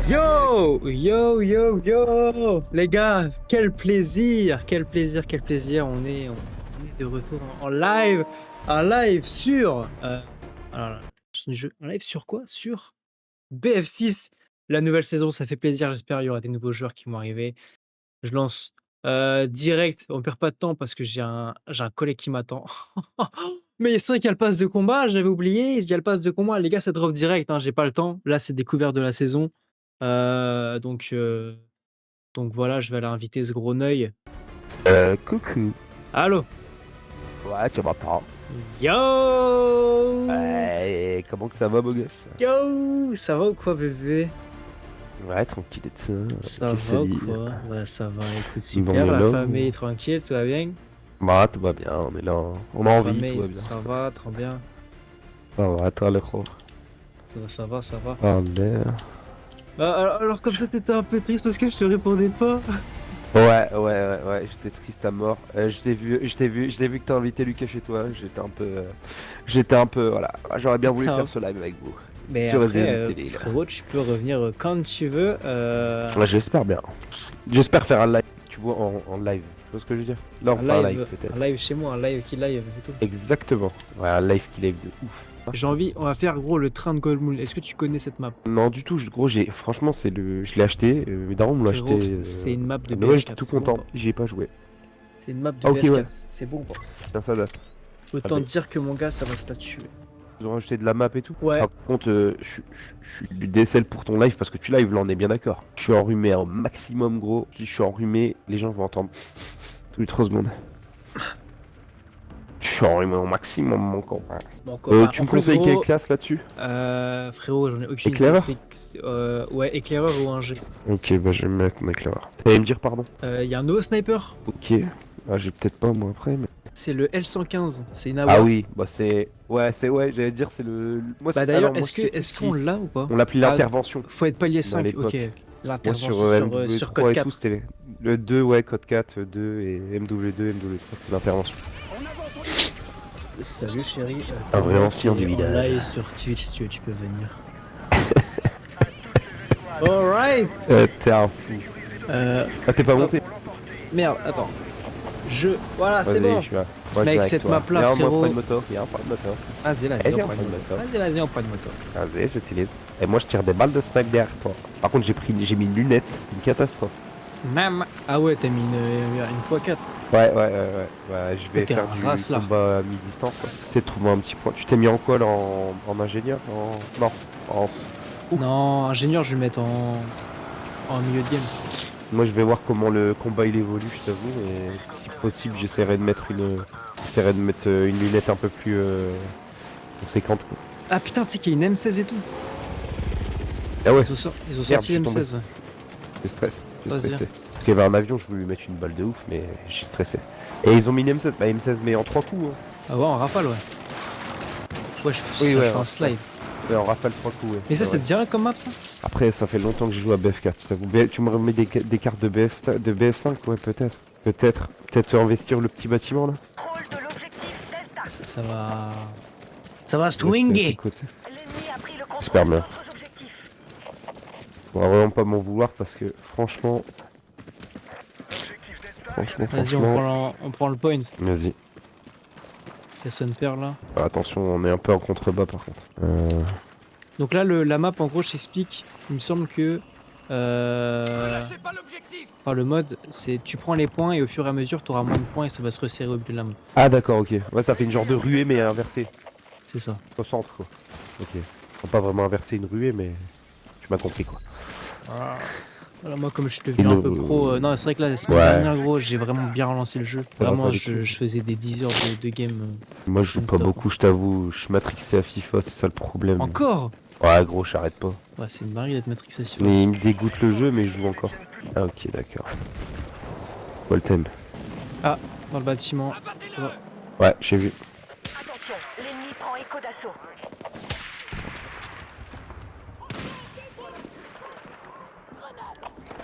Yo, yo, yo, yo, les gars, quel plaisir, quel plaisir, quel plaisir. On est de retour en live sur, alors, en live sur quoi? Sur BF6, la nouvelle saison. Ça fait plaisir. J'espère il y aura des nouveaux joueurs qui vont arriver. Je lance direct. On perd pas de temps parce que j'ai un collègue qui m'attend. Mais c'est vrai qu'il y a le pass de combat, j'avais oublié. Il y a le pass de combat, les gars, ça drop direct, hein, j'ai pas le temps. Là, c'est découvert de la saison. Euh, donc, euh, donc voilà, je vais aller inviter ce gros œil. Coucou. Allô? Ouais, tu m'entends. Yo! Ouais, comment que ça va, beau gosse? Yo! Ça va ou quoi, bébé? Ouais, tranquille et tout. Ça Qu'est-ce va ou que ça dit? quoi? Ouais, ça va, écoute, Bon, super, mais la là, famille tranquille, tout va bien? bah, tout va bien, on est là, on a La envie, tout famille, va bien. ça va, trop bien. Ça va, toi, le gros. Ça va, ça va. Ah, merde. Alors, comme ça, t'étais un peu triste parce que je te répondais pas? Ouais, j'étais triste à mort. Je t'ai vu que t'as invité Lucas chez toi, j'étais un peu, voilà. J'aurais bien voulu Putain. faire ce live avec vous. Mais Sur après, Resident Evil. frérot, tu peux revenir quand tu veux. Ouais, j'espère bien. J'espère faire un live, tu vois, en live. Tu vois ce que je veux dire? Là, on Un fait un live, live peut-être. un live chez moi, un live qui live et tout. Exactement. Ouais, un live qui live de ouf. J'ai envie, on va faire gros le train de Goldmoon. Est-ce que tu connais cette map? Non, du tout, gros, franchement, je l'ai acheté, mes darons me l'ont Frérot, acheté. c'est une map de à Noël, BF4. j'étais tout c'est bon, content, quoi. j'y ai pas joué. C'est une map de Ah, ok, BF4. ouais. C'est bon, quoi. Putain, ça date. Autant Ah, dire que mon gars, ça va se la tuer. Ils ont rajouté de la map et tout. Ouais. Par contre, je suis du décel pour ton live parce que tu live, là, on est bien d'accord. Je suis enrhumé un maximum, gros. Si je suis enrhumé, les gens vont entendre tous les 3 secondes. Je suis enrhumé au maximum, mon copain. Bon, copain, Tu me en plus, conseilles gros, quelle classe là-dessus? frérot, j'en ai aucune idée. Éclaireur? Ouais, éclaireur ou un G. Ok, bah je vais me mettre mon éclaireur. T'allais me dire pardon? Il y a un nouveau sniper. Ok. Ah, j'ai peut-être pas moi après, mais. C'est le L115. C'est une Ah AWAC. oui, bah c'est. Ouais, j'allais dire, c'est le. Moi, Bah alors, d'ailleurs, moi, est-ce qu'on l'a ou pas? On l'appelle Ah, l'intervention. faut être palier Dans 5, l'époque. ok. Moi, L'intervention sur MW3 code et 4. tout, c'était le 2, ouais, code 4, 2 et MW2, MW3, c'était l'intervention. Salut chérie, Un vrai mec ancien est du en village. live sur Twitch si tu peux venir. Alright. T'es un fou. Ah, t'es pas monté? Merde, attends. Voilà, c'est Vas-y, bon. je suis là. Moi, je Mec, viens avec cette toi. map-là, Viens, frérot. moi, pas de moto. Viens, pas de moto. Vas-y, Eh, viens, on prend pas de une moto. moto. Vas-y, on prend une moto. Vas-y, j'utilise. Et moi, je tire des balles de snipe derrière toi. Par contre, j'ai mis une lunette. Une catastrophe. Même. Ah ouais, t'as mis une x4. Ouais, je vais T'es faire un du race, là. combat à mi-distance. C'est de trouver un petit point. Tu t'es mis en quoi là, en ingénieur? Non, en... Non, ingénieur, je vais mettre en milieu de game. Moi je vais voir comment le combat il évolue, je t'avoue, et si possible j'essaierai de mettre une lunette un peu plus conséquente, quoi. Ah putain, tu sais qu'il y a une M16 et tout. Ah ouais, Ils ont sorti je suis l'M16. Ouais. j'ai Vas-y, stressé. Parce qu'il y avait un avion, je voulais lui mettre une balle de ouf, mais j'ai stressé. Et ils ont mis une M16, bah M16 mais en 3 coups, hein. Ah ouais, en rafale, ouais. Ouais, je Oui, ouais, fais un ouais. slide. Ouais, en rafale 3 coups, ouais. Mais ça, Ouais, ça ouais. te dirait comme map, ça? Après, ça fait longtemps que j'ai joué à BF4, je t'avoue. Tu me remets des cartes de BF5, ouais, peut-être. Peut-être investir le petit bâtiment là. Contrôle de l'objectif Delta. Ça va. Ça va Ouais, swinguer! écoute, L'ennemi a pris le contrôle J'espère de bien. notre objectif. On va vraiment pas m'en vouloir parce que franchement. Vas-y, on prend le point. Vas-y. Il y a son père là. Ah, attention, on est un peu en contrebas par contre. Donc là, la map, en gros, je t'explique. Il me semble que. Le mode, c'est tu prends les points et au fur et à mesure, tu auras moins de points et ça va se resserrer au bout de la map. Ah d'accord, ok. Ouais, ça fait une genre de ruée mais inversée. C'est ça. Au centre quoi. Ok. Faut pas vraiment inverser une ruée mais tu m'as compris quoi. Voilà, moi, comme je suis devenu un peu pro. Non, c'est vrai que là, la semaine dernière, gros, j'ai vraiment bien relancé le jeu. Vraiment, je faisais des 10 heures de game. Moi je joue pas beaucoup, je t'avoue. Je suis matrixé à FIFA, c'est ça le problème. Encore? Ouais, gros, j'arrête pas. Ouais, c'est une dinguerie d'être matrixé sur. Mais il me dégoûte le jeu, mais je joue encore. Ah, ok, d'accord. Quoi le thème? Ah, dans le bâtiment. Ouais, j'ai vu. Attention, l'ennemi prend écho d'assaut.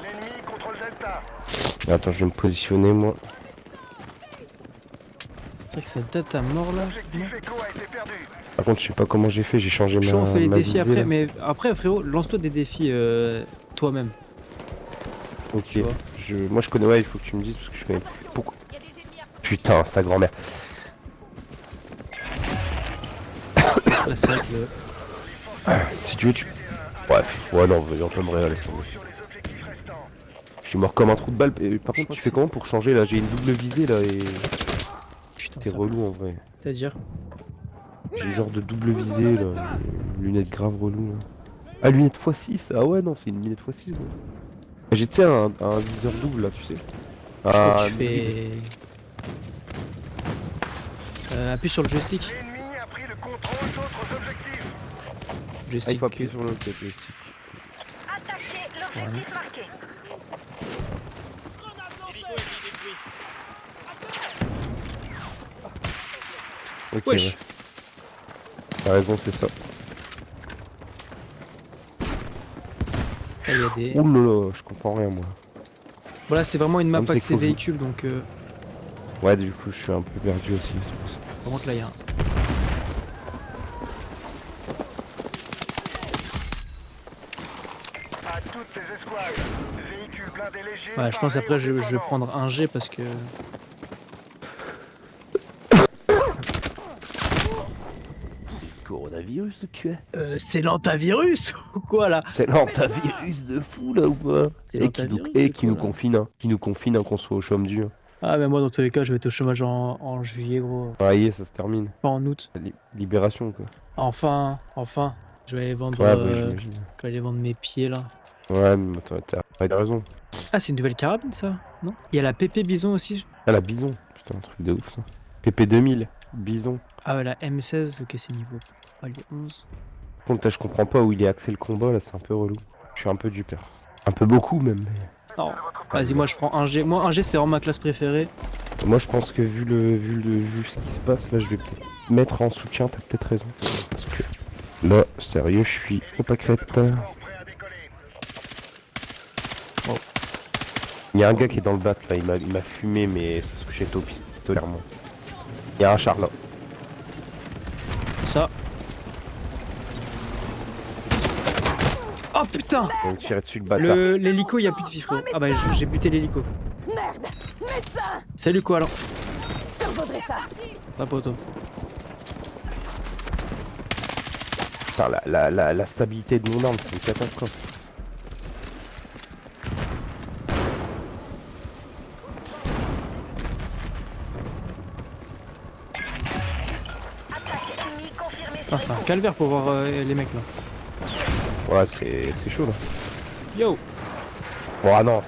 L'ennemi contrôle Delta. Attends, je vais me positionner moi. C'est vrai que ça date à mort là. L'objectif Echo a été perdu. Ah Par contre, je sais pas comment j'ai fait, j'ai changé Chaud, on fait les ma défis visée, après, là. mais après, frérot, lance-toi des défis toi-même. Ok, Tu vois. moi je connais, ouais, il faut que tu me dises parce que je connais. Pourquoi? Putain, sa grand-mère. Là, c'est vrai que Si tu veux, tu. Bref, ouais, non, vas-y, Antoine, laisse tomber. Je suis mort comme un trou de balle. Et par Je contre, crois tu que fais c'est- comment pour changer là? J'ai une double visée là et. putain, C'est ça. relou en vrai. C'est-à-dire. J'ai une genre de double visée là. Lunettes grave relou là. Ah, lunettes x6. Ah ouais, non, c'est une lunette x6 gros. J'ai, tu sais, un viseur double là, tu sais. Je crois que Un tu hybride. fais. Appuie sur le joystick. L'ennemi a pris le contrôle d'autres objectifs. Ah, il Joystick. faut appuyer sur le joystick. Attaquez l'objectif marqué. Ok, Wesh. ouais. T'as raison, c'est ça. Là, il y a des. Ouh là là, je comprends rien moi. Voilà, c'est vraiment une map Comme c'est axée Covid. véhicule, donc Ouais, du coup, je suis un peu perdu aussi, c'est pour ça. vraiment que là, il y a un. À toutes les escouades. Véhicules blindés légers. Ouais, je pense après, je vais déploiement. prendre un G parce que. Coronavirus, tu es? C'est l'antavirus ou quoi là? C'est l'antavirus de fou là ou pas? C'est Et qui nous, l'antavirus, et c'est qui quoi, nous là confine, hein. Qui nous confine, hein, qu'on soit au chôme dur. Ah, mais moi, dans tous les cas, je vais être au chômage en juillet, gros. Ah, y est, ça se termine. Pas en août. Libération quoi. Enfin, enfin. Je vais aller vendre, Ouais, bah, j'imagine. je vais aller vendre mes pieds là. Ouais, mais t'as raison. Ah, c'est une nouvelle carabine ça? Non? Il y a la PP Bison aussi. Ah, la bison. Putain, un truc de ouf ça. PP 2000, bison. Ah ouais, la M16, ok, c'est niveau. Ah, les 11. Par contre, là, je comprends pas où il est axé le combat, là, c'est un peu relou. Je suis un peu du père. Un peu beaucoup même. Non, vas-y, moi je prends un G. Moi, un G, c'est vraiment ma classe préférée. Moi, je pense que vu ce qui se passe, là, je vais peut-être mettre en soutien, t'as peut-être raison. Parce que là, sérieux, je suis au pâquerette. Prêt à décoller. Il y a un gars qui est dans le bat là, il m'a fumé, mais c'est parce que j'étais au pistolet, clairement. Il y a un char là. Ça. Oh putain! On va tirer dessus le bâtard. L'hélico, il y a plus de vie, frérot. Ah bah, j'ai buté l'hélico. Merde! Médecin! Salut quoi alors? Je vaudrais ça! Pas poteau. Putain, la stabilité de mon arme, c'est une catastrophe. Attaque ennemie confirmée sur Putain, c'est un calvaire pour voir les mecs là. Ouais, c'est chaud là. Yo! Oh ah non,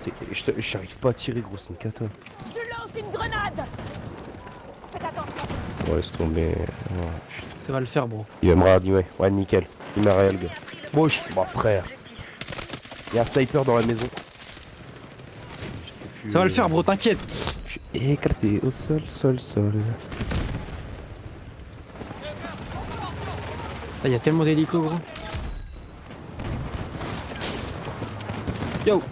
j'arrive pas à tirer gros, c'est une cata. Je lance une grenade! Faites attention! Ouais, laisse tomber. Ouais, putain. Ça va le faire, bro. Il va me radier, ouais. Ouais, nickel. Il m'a réel, gars. Bon, mon frère. Il y a un sniper dans la maison. Ça va le faire, bro, t'inquiète! Je suis éclaté au sol. Il y a tellement d'hélicos, gros. Yo!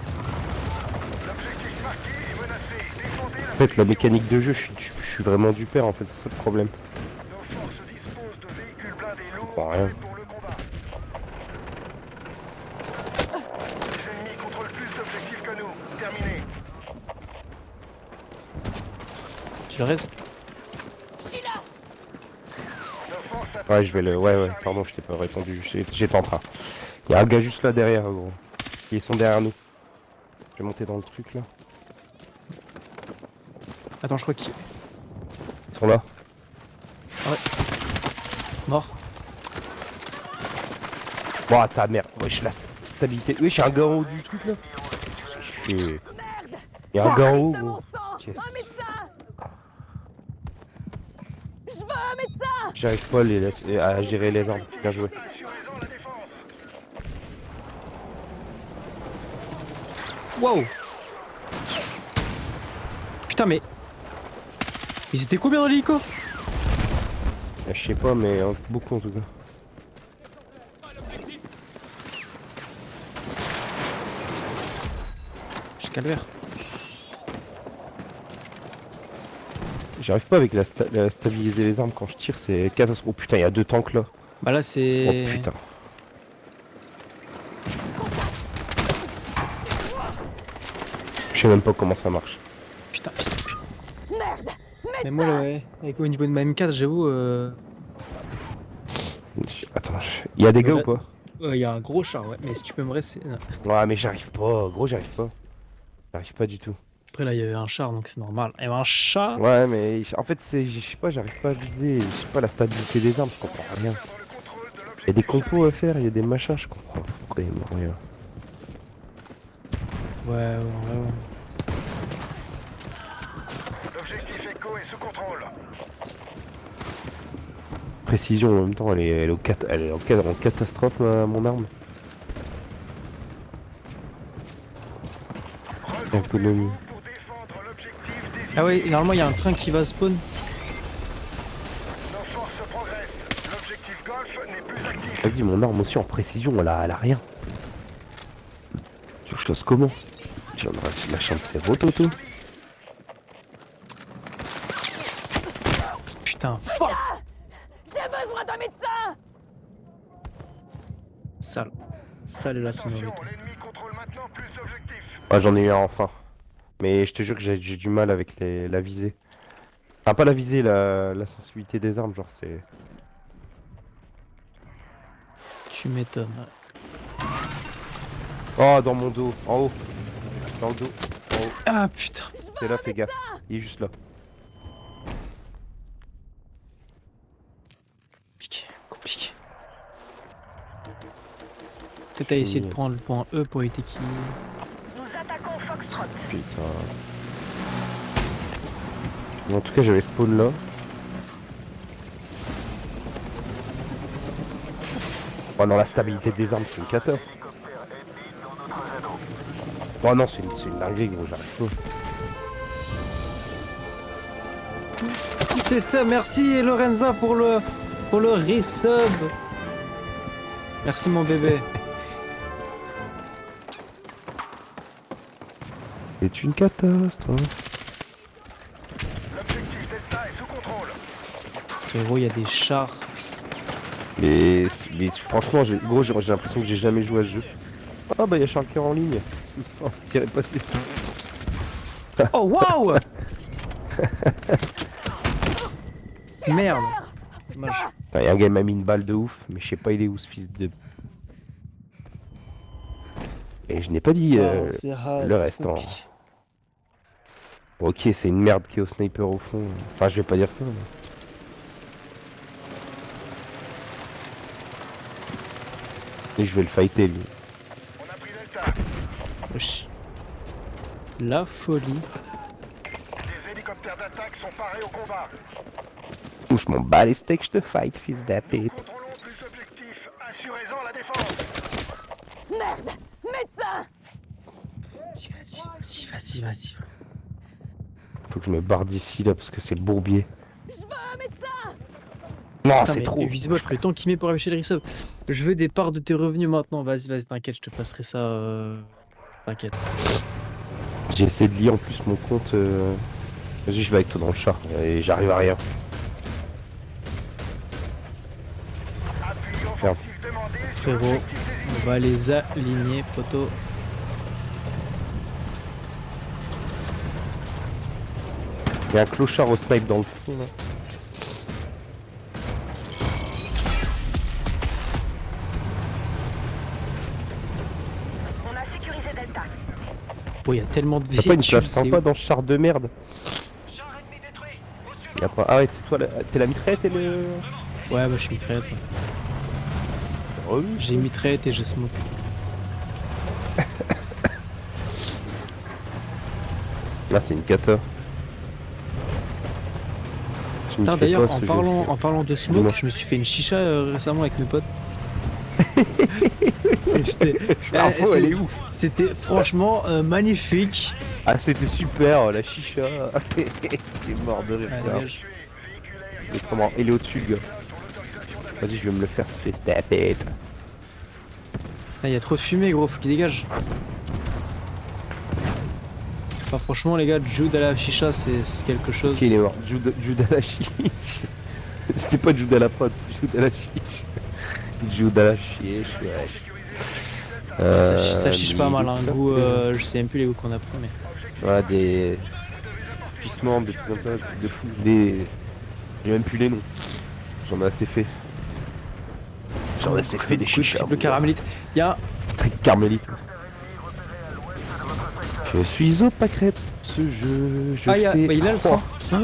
L'objectif marqué est menacé. Défendez la. En fait, la mécanique de jeu, je suis vraiment du père, en fait, c'est ça le problème. Nos forces disposent de véhicules blindés lourds comprends rien. pour le combat. Les ennemis contrôlent plus d'objectifs que nous. Terminé. Tu le restes? Nos forces Ouais, je vais le... Ouais, pardon, je t'ai pas répondu, j'étais en train. Il y a un gars juste là derrière, gros. Ils sont derrière nous. Je vais monter dans le truc, là. Attends, je crois qu'il. Ils sont là. Mort. Oh, ta mère. Wesh, la stabilité. Wesh, y'a un gars en haut du truc, là. Il y a un gars en haut, De mon gros. sang! Qu'est-ce Un médecin! Je veux un médecin! J'arrive pas à gérer les armes. Bien joué. assurez-en la défense. Wow! Putain, mais. Ils étaient combien dans l'hélico? Je sais pas, mais beaucoup en tout cas. J'ai calvaire. J'arrive pas avec la stabiliser les armes quand je tire, c'est catastrophe. Oh putain, il y a 2 tanks là. Bah là Oh c'est... putain. Je sais même pas comment ça marche. Putain, putain, putain. Merde. Mais moi, là, ouais, au niveau de ma M4, j'avoue, Attends, il y a des gars Ouais. ou pas? il y a un gros char, ouais. Mais si tu peux me rester... non. Ouais, mais j'arrive pas, gros, j'arrive pas. J'arrive pas du tout. Après, là, il y avait un char, donc c'est normal. Il y avait un chat. Ouais, mais en fait, c'est, je sais pas, j'arrive pas à viser. Je sais pas la stabilité des armes, je comprends rien. Il y a des compos à faire, il y a des machins, je comprends vraiment rien. Ouais. L'objectif Echo est sous contrôle. Précision en même temps, elle est en catastrophe, mon arme. Économie. Pour défendre l'objectif désigné. Ah ouais, normalement, il y a un train qui va spawn. Nos forces progressent. L'objectif Golf n'est plus actif. Vas-y, mon arme aussi en précision, elle a rien. Tu veux que je fasse comment? Tu viendras la chance de ses rototos. Putain, fuck. J'ai besoin d'un médecin. Sale. Sale la Attention, sonorité. l'ennemi contrôle maintenant plus d'objectifs. Ah, j'en ai eu un enfin. Mais je te jure que j'ai du mal avec la visée. Enfin, pas la visée, la sensibilité des armes, genre c'est... Tu m'étonnes. Oh, dans mon dos, en haut. Dans le dos, en haut. Ah putain. C'est là, fais gaffe. Il est juste là. Compliqué. Peut-être à essayer de prendre le point E pour éviter qu'il... Nous attaquons Foxtrot. Putain. Bon, en tout cas, j'avais spawn là. Oh non, la stabilité des armes, c'est une cata. Oh non, c'est une dinguerie, gros, j'arrive pas. C'est ça, merci Lorenza pour le resub. Merci mon bébé. C'est une catastrophe. L'objectif Delta est sous contrôle. Frérot, il y a des chars. Mais franchement, gros, j'ai l'impression que j'ai jamais joué à ce jeu. Ah bah, il y a Charles qui est en ligne. Oh, tirez passer. Oh waouh. Merde. Dommage. Il y a un gars qui m'a mis une balle de ouf, mais je sais pas il est où ce fils de... Et je n'ai pas dit Oh, c'est hard, le c'est reste. Hein. compliqué. Ok, c'est une merde qui est au sniper au fond. Enfin, je vais pas dire ça. Mais... Et je vais le fighter lui. On a pris Delta. Wesh. La folie. Les hélicoptères d'attaque sont parés au combat. Ouh, je m'en bats les steaks, je te fight, fils d'apé. Contrôlons plus d'objectifs. Assurez-en la défense. Merde. Médecin. Vas-y. Faut que je me barre d'ici là parce que c'est le bourbier. Je veux un médecin. Non, Putain, c'est mais trop. Visbot, le temps qu'il met pour afficher le resub. Je veux des parts de tes revenus maintenant. Vas-y, t'inquiète, je te passerai ça. T'inquiète. J'ai essayé de lier en plus mon compte. Vas-y, je vais avec toi dans le char et j'arrive à rien. Appui offensif demandé sur Frérot, l'objectif on désigné. va les aligner, poteau. Il y a un clochard au snipe dans le fond là. On a sécurisé Delta. Oh, il y a tellement de Y'a pas une véhicules, place c'est sympa ouf. dans ce char de merde. Y'a pas... Ah ouais, c'est toi, t'es la mitraillette et le... Ouais, bah je suis mitraillette. moi. Relou, J'ai mitraillette et j'ai smoke. Là, c'est une cata. Je m'y Putain, fais d'ailleurs, pas, en ce parlant, jeu. en parlant de Dis-moi. smoke, je me suis fait une chicha récemment avec mes potes. Et c'était- L'info, c'est- elle est où? C'était franchement magnifique. Ah, c'était super, la chicha. C'est mort de rire. Ouais, frère. dégage. Et comment? Il est au-dessus, le gars. Vas-y, je vais me le faire, c'est tapette. Ah, il y a trop de fumée, gros, faut qu'il dégage. Enfin, franchement, les gars, Jude à la chicha, c'est quelque chose. Ok, il est mort. Jude à la chiche. C'est pas Jude à la prod, c'est Jude à la chiche. Jude à la chiche, wesh. Ça chiche pas mal, un goût, je sais même plus les goûts qu'on a pris, mais. Voilà, des pissements, des trucs comme ça, des trucs de fou. J'ai même plus les noms. J'en ai assez fait. J'en ai assez fait des chichas. Le caramélite. Il y a. Très carmélite. Je suis au pâquerette, ce jeu. Je Ah, il fais a le 3. 3.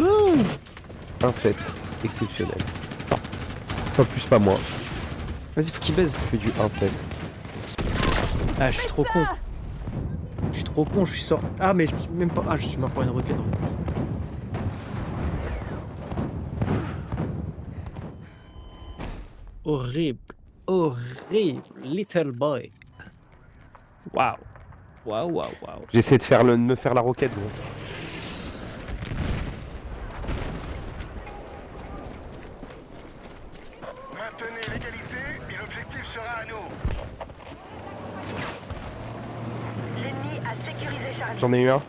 Un set. Exceptionnel. Pas plus, pas moins. Vas-y, faut qu'il baise. Je fais du 1-7. Ah, je suis trop con. Je suis trop con, je suis sorti. Ah, mais je suis même pas. Ah, je suis mort pour une roquette. Horrible. Horrible. Little boy. Waouh. Waouh, waouh, waouh. J'essaie de me faire la roquette. Gros. Maintenez l'égalité et l'objectif sera à nous. L'ennemi a sécurisé Charlie. J'en ai eu un.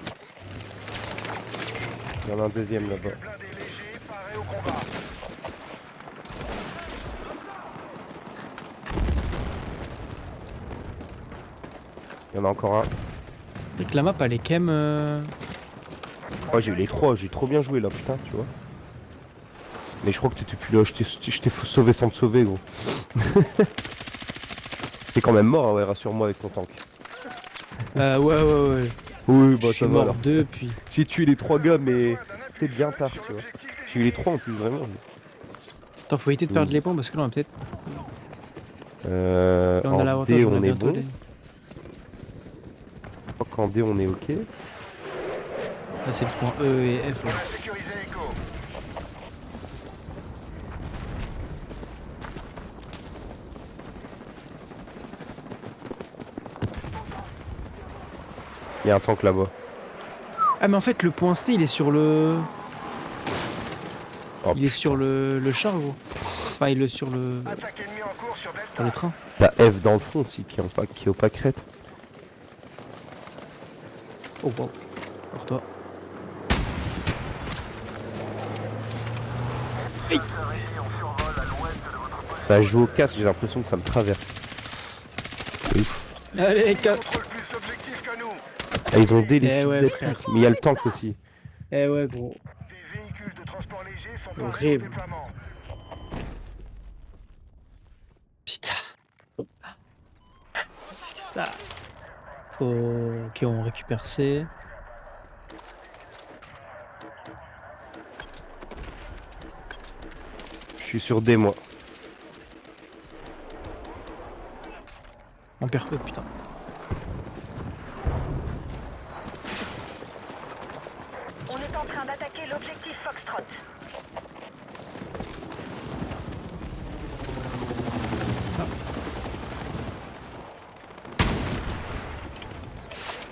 Il y en a un deuxième là-bas. Blindé léger, paré au combat. Il y en a encore un. Et que la map, elle est quand même. Oh, j'ai eu les 3, j'ai trop bien joué là, putain, tu vois. Mais je crois que t'étais plus là, je t'ai sauvé sans te sauver, gros. T'es quand même mort, hein, ouais, rassure-moi avec ton tank. Ouais. Oui, Je bah suis ça va. mort alors. 2, puis. J'ai tué les 3 gars, mais c'est bien tard, tu vois. J'ai eu les 3 en plus, vraiment. Attends, faut éviter de perdre les points parce que là, on a peut-être. Là, on a En l'avantage, D, on a on est bientôt bon. les. Je crois qu'en D, on est ok. Là, c'est le point E et F. On Ouais. a sécurisé Echo. Il y a un tank là-bas. Ah, mais en fait, le point C, il est sur le. Oh, Il est sur le char, gros. Enfin, il est sur le. Attaque ennemie en cours sur Sur Delta. le train. T'as F dans le fond aussi, qui est au pâquerette. Oh, wow. Pour toi. Ça joue au casque, j'ai l'impression que ça me traverse. C'est ouf. Allez, Contrôle plus d'objectifs que nous. Ah, ils ont des les Eh fils ouais, d'être frère. tous, mais il y a le tank aussi. Eh ouais, gros. Des véhicules de transport léger sont parés au Horrible. déploiement. Putain. Putain. Ok, on récupère C. Je suis sur D, moi. On perd peu, putain. On est en train d'attaquer l'objectif Foxtrot.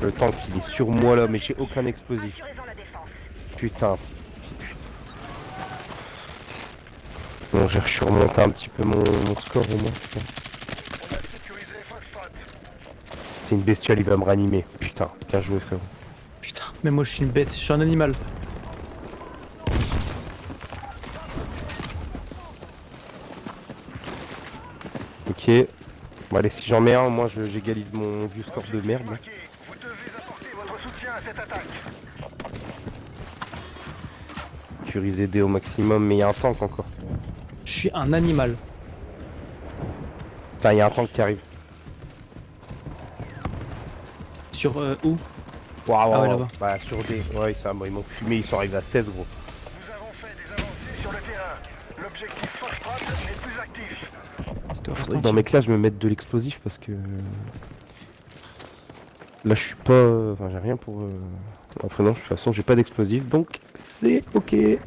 Le tank, il est sur moi là, mais j'ai aucun explosif. Assurez-en la défense. Putain. Bon, j'ai surmonté un petit peu mon score au moins. putain. On a sécurisé Foxtrot. C'est une bestiole, il va me ranimer. Putain, bien joué frérot. Putain, mais moi je suis une bête, je suis un animal. Ok. Bon allez, si j'en mets un, moi j'égalise mon vieux score de merde. là. Marqué. Vous devez apporter votre soutien à cette attaque. Sécuriser D au maximum, mais il y a un tank encore. Je suis un animal. Putain, il y a un tank qui arrive. Sur où? Waouh, Ah ouais, là-bas. bah sur D. Ouais, ça, moi, ils m'ont fumé, ils sont arrivés à 16 gros. Nous avons fait des avancées sur le terrain. L'objectif Foxtrot n'est plus actif. C'était au Ouais, restaurant. dans mes classes, je me mets de l'explosif parce que. Là, je suis pas. Enfin, j'ai rien pour. Enfin, non, de toute façon, j'ai pas d'explosif, donc c'est ok. L'ennemi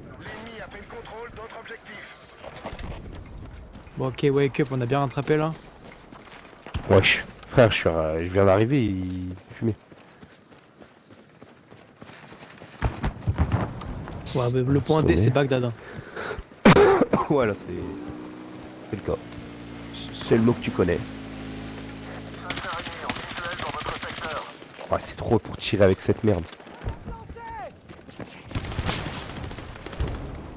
a pris le contrôle d'autres objectifs. Bon, ok, wake up, on a bien rattrapé là. Wesh. Frère, je viens d'arriver, il fumait. Ouais, mais le point D, Sauvé. c'est Bagdad. Hein. Voilà, c'est le cas. C'est le mot que tu connais. Ouais, c'est trop pour tirer avec cette merde.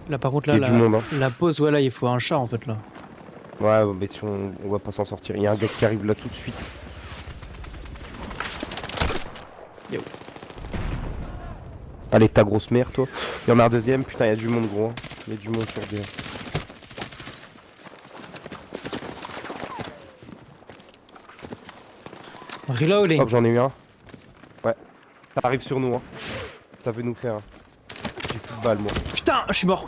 Là par contre Il y là a du monde, hein. la pause, ouais là il faut un chat en fait là. Ouais, mais si on va pas s'en sortir. Il y a un gars qui arrive là tout de suite. Yo. Allez, ta grosse mère, toi. Il y en a un deuxième. Putain, il y a du monde, gros. Il y a du monde sur B. Reloading. Hop, j'en ai eu un. Ouais. Ça arrive sur nous, hein. Ça veut nous faire. J'ai plus de balles, moi. Putain, je suis mort.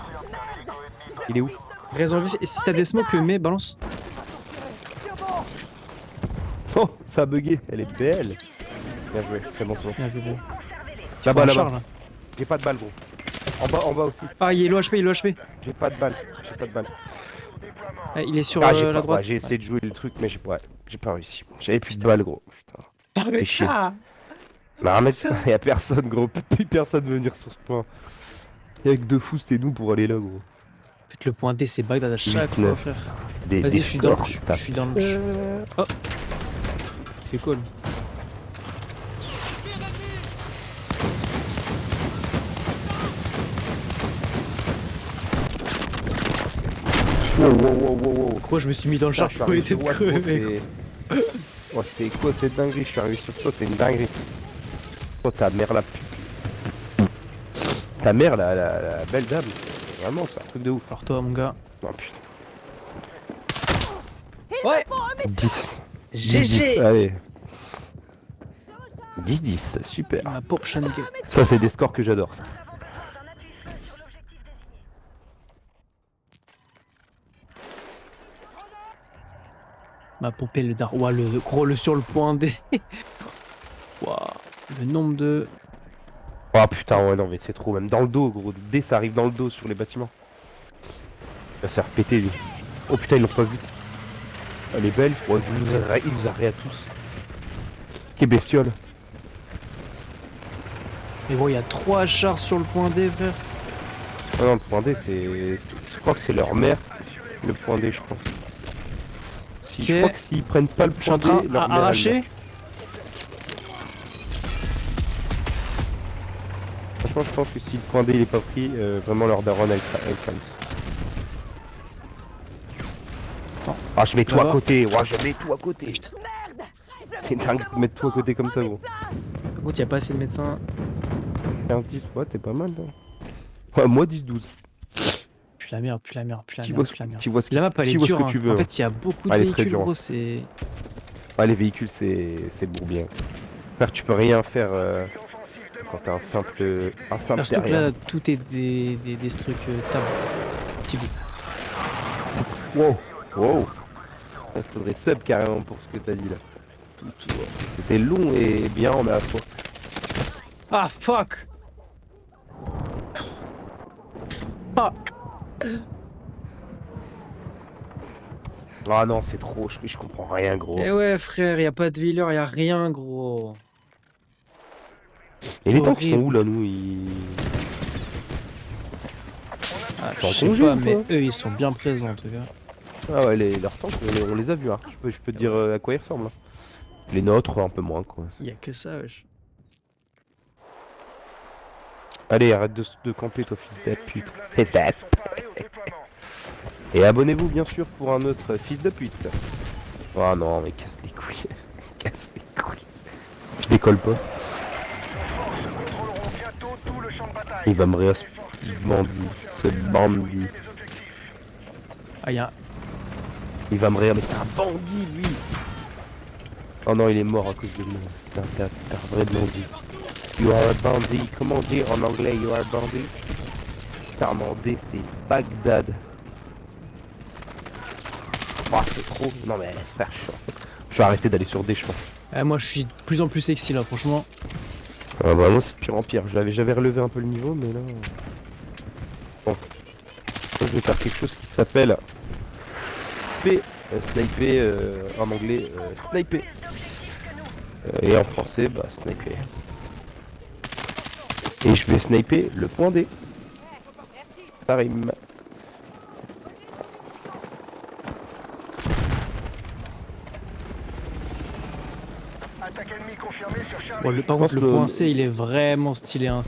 Il est où? Raison vif. Et si t'as des smokes, mets, balance. Oh, ça a bugué. Elle est belle. Bien joué. Très bon tour. Bien vu, bien. Là-bas, Un là-bas. char, là. J'ai pas de balles, gros. En bas aussi. Ah, il est low HP, il est low HP. J'ai pas de balles. J'ai pas de balles. Ah, il est sur Ah, j'ai la pas. droite. Ouais, j'ai essayé de jouer le truc, mais j'ai pas réussi. J'avais plus de Putain. balles, gros. Putain. Arrête chier. ça. Non, arrête ça. ça. Y'a personne, gros. Plus personne veut venir sur ce point. Y'a que deux fous, c'était nous pour aller là, gros. Faites le point D, c'est Bagdad à chaque fois, 8-9. frère. Des Vas-y, je suis dans, scores, je suis dans le. Oh. C'est cool. Wow. Gros, je me suis mis dans le char Putain, pour je éviter suis de arrivé sur crever. Watt, gros, c'est... Oh, c'est quoi cette dinguerie? Je suis arrivé sur toi, c'est une dinguerie. Oh, ta mère la pute. Ta mère la belle dame. Vraiment, c'est un truc de ouf. Alors toi, mon gars. Oh putain. Ouais. 10. GG. Allez. 10-10, super. Ma pop shotgun. Ça, c'est des scores que j'adore. ça. Un appui feu sur l'objectif désigné. Ma popée, le dar. Ouah, le gros, le sur le point D. Ouah. Le nombre de. Oh putain, ouais, non, mais c'est trop. Même dans le dos, gros. Dès ça arrive dans le dos sur les bâtiments. Il va se faire péter, lui. Oh putain, ils l'ont pas vu. Elle est belle. Ouais, il nous a rayé à tous. Quelle bestiole. Mais gros, il y a 3 chars sur le point D, frère. Ah non, le point D, je crois que c'est leur mère. Le point D, je pense. Si, Ok. je crois que s'ils prennent pas le Je suis en point train D, leur mère, elle d'arracher. meurt. Franchement, je pense que si le point D il est pas pris, vraiment leur daronne elle crame. Attends. Ah, je mets tout à Là-bas. côté. Ouais, je mets tout à côté. Putain. Merde. C'est dingue de mettre tout à côté comme ça, gros. Par contre, il y a pas assez de médecins. 15-10, ouais, t'es pas mal, là. Ouais, moi 10-12. Puis la merde, puis la merde, puis la Tu merde, vois puis la merde. tu vois ce La map, elle est tu vois ce dure. que Hein. tu veux. En fait, il y a beaucoup de Elle est très véhicules, dure. gros. C'est. Ouais, les véhicules, c'est bourbier. Frère, tu peux rien faire quand t'es un simple Surtout que terrien. là, tout est des trucs tables. Petit bout. Wow. Il faudrait sub carrément pour ce que t'as dit là. Ouais. C'était long et bien mais à la fois. Ah, fuck! Fuck! Ah non, c'est trop, je comprends rien, gros. Eh ouais, frère, y a pas de healer, y a rien, gros. Et les tanks sont horrible. où là, nous ils... Ah, T'es en je sais congé pas, ou mais quoi eux, ils sont bien présents, en tout cas. Ah ouais, leurs tanks, on les a vus, hein. Je peux te dire à quoi ils ressemblent. Hein. Les nôtres, un peu moins, quoi. Y a que ça, wesh. Allez, arrête de camper, toi, fils de pute. Fils de... Et abonnez-vous, bien sûr, pour un autre fils de pute. Oh non, mais casse les couilles. Casse les couilles. Je décolle pas. Il va me réas... bandit, ce bandit. Ah, y a. Il va me réas... Mais c'est un bandit, lui. Oh non, il est mort à cause de moi. Putain, t'es un vrai bandit. You are a bandit. Comment dire en anglais you are a bandit? Putain, bandit, c'est Bagdad. Oh, c'est trop. Non mais frère, je vais arrêter d'aller sur D, je pense. Ah, moi, je suis de plus en plus sexy, là, franchement. Ah bah moi c'est de pire en pire. J'avais relevé un peu le niveau, mais là... Bon. Je vais faire quelque chose qui s'appelle... sniper, en anglais, sniper. Et en français, bah sniper. Et je vais sniper le point D. Ça rime. Attaque ennemie confirmée sur Charlie. Bon, par contre, le pense, point C, il est vraiment stylé, hein.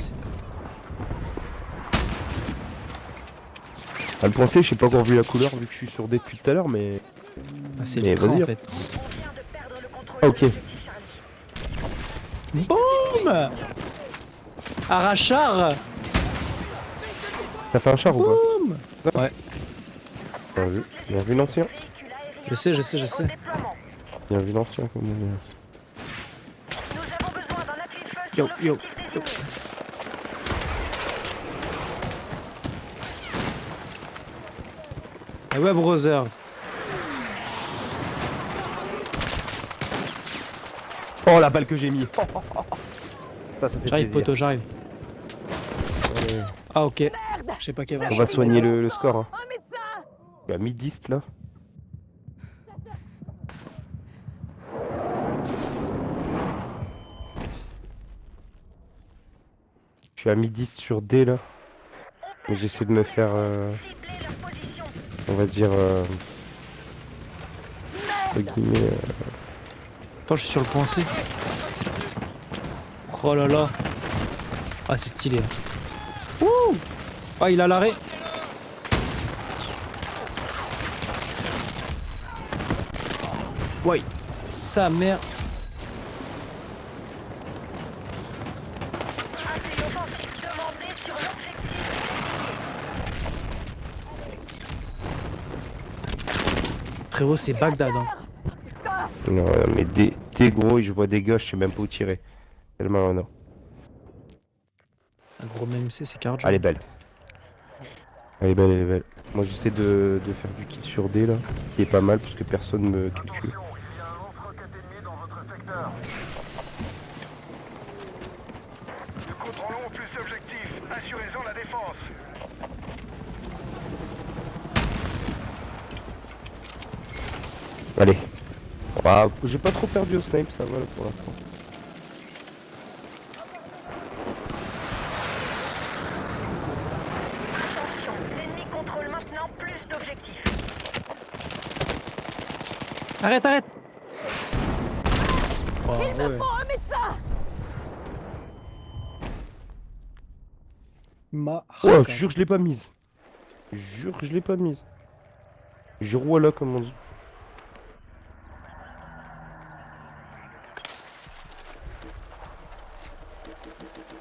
Ah, le pensée, j'ai pas encore vu la couleur vu que je suis sur D depuis tout à l'heure, mais. Ah, c'est Mais le train vas-y, en fait. On vient de perdre le contrôle Ah, de ok. l'objectif Charlie. Boum. Arrachard. T'as fait un char ou pas? Boum. Ouais, Bien vu l'ancien. Véhicule aérien je sais. au déploiement. Bien vu l'ancien, comme on dit. Nous avons besoin d'un appui de feu Yo, sur yo, l'objectif yo. désigné. Ah ouais, brother. Oh la balle que j'ai mis. Ça fait J'arrive, plaisir. poto, j'arrive. Ouais. Ah, ok. Je sais pas quel On va soigner le score. Hein. Un médecin. Il y a mis 10 là. Je suis à mi 10 sur D là. Mais j'essaie de me faire, Ciblez leur position. on va dire, entre guillemets, Attends, je suis sur le point C. Oh là là. Ah, c'est stylé. Là. Wouh. Ah, il a l'arrêt. Ouais. Sa mère. Appui offensif demandé sur l'objectif. Frérot, c'est Bagdad. Hein. non, mais D gros, je vois des gars, je sais même pas où tirer. Tellement non. Un gros MMC, c'est cardio. Elle est belle. Elle est belle, elle est belle. Moi j'essaie de faire du kill sur D là, ce qui est pas mal parce que personne me calcule. Attention, il y a un autre roquette ennemi dans votre secteur. Nous contrôlons plus d'objectifs. Assurez-en la défense. Allez. Ah, j'ai pas trop perdu au snipe, ça va là, pour l'instant. Attention, l'ennemi contrôle maintenant plus d'objectifs. Arrête, arrête. Oh, Il me ouais. faut un médecin. Ma. Oh, je jure que je l'ai pas mise. Je jure que je l'ai pas mise. Je roule là comme on dit.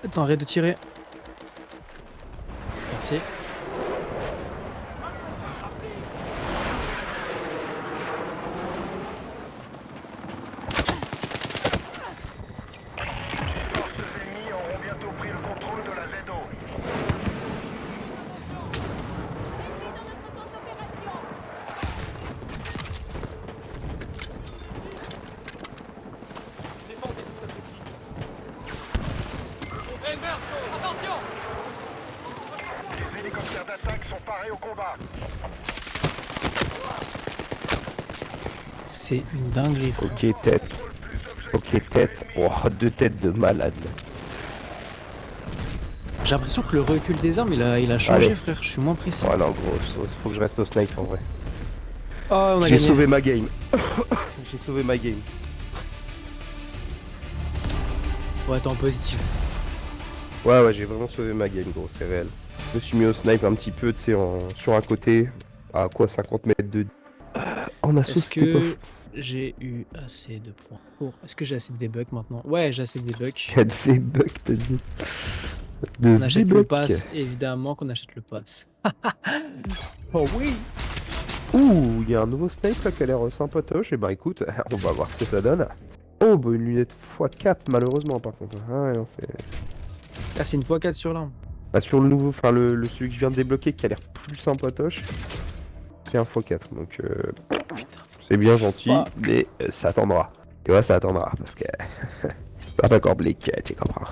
Attends, arrête de tirer. Merci. Les forces ennemies auront bientôt pris le contrôle de la ZO. Les hélicoptères d'attaque sont parés au combat. C'est une dinguerie. Frère. Ok, tête. Ok, tête. Oh, deux têtes de malade. J'ai l'impression que le recul des armes, il a changé, Allez. frère. Je suis moins précis. Oh non, gros, faut que je reste au snipe en vrai. Oh, on a J'ai gagné. sauvé ma game. J'ai sauvé ma game. Ouais, t'es en positif. Ouais, j'ai vraiment sauvé ma game, gros, c'est réel. Je me suis mis au snipe un petit peu, tu sais, sur un côté, à quoi, 50 mètres de... En assaut, Est-ce c'était pas que fou. j'ai eu assez de points pour... Est-ce que j'ai assez de V-Bucks maintenant? Ouais, j'ai assez de V-Bucks. Il y a de V-Bucks, t'as dit. De On achète le V-Bucks. pass, évidemment qu'on achète le pass. Oh oui. Ouh, il y a un nouveau snipe là qui a l'air sympatoche. Et bah écoute, on va voir ce que ça donne. Oh, bah une lunette x4 malheureusement par contre. Ah ouais, non, c'est... Ah, c'est une x4 sur l'arme. Bah sur le nouveau, enfin celui que je viens de débloquer qui a l'air plus sympatoche, c'est un x4. Donc c'est bien gentil, Fuck. mais ça attendra. Et ouais, ça attendra parce que... pas encore blick, tu comprends.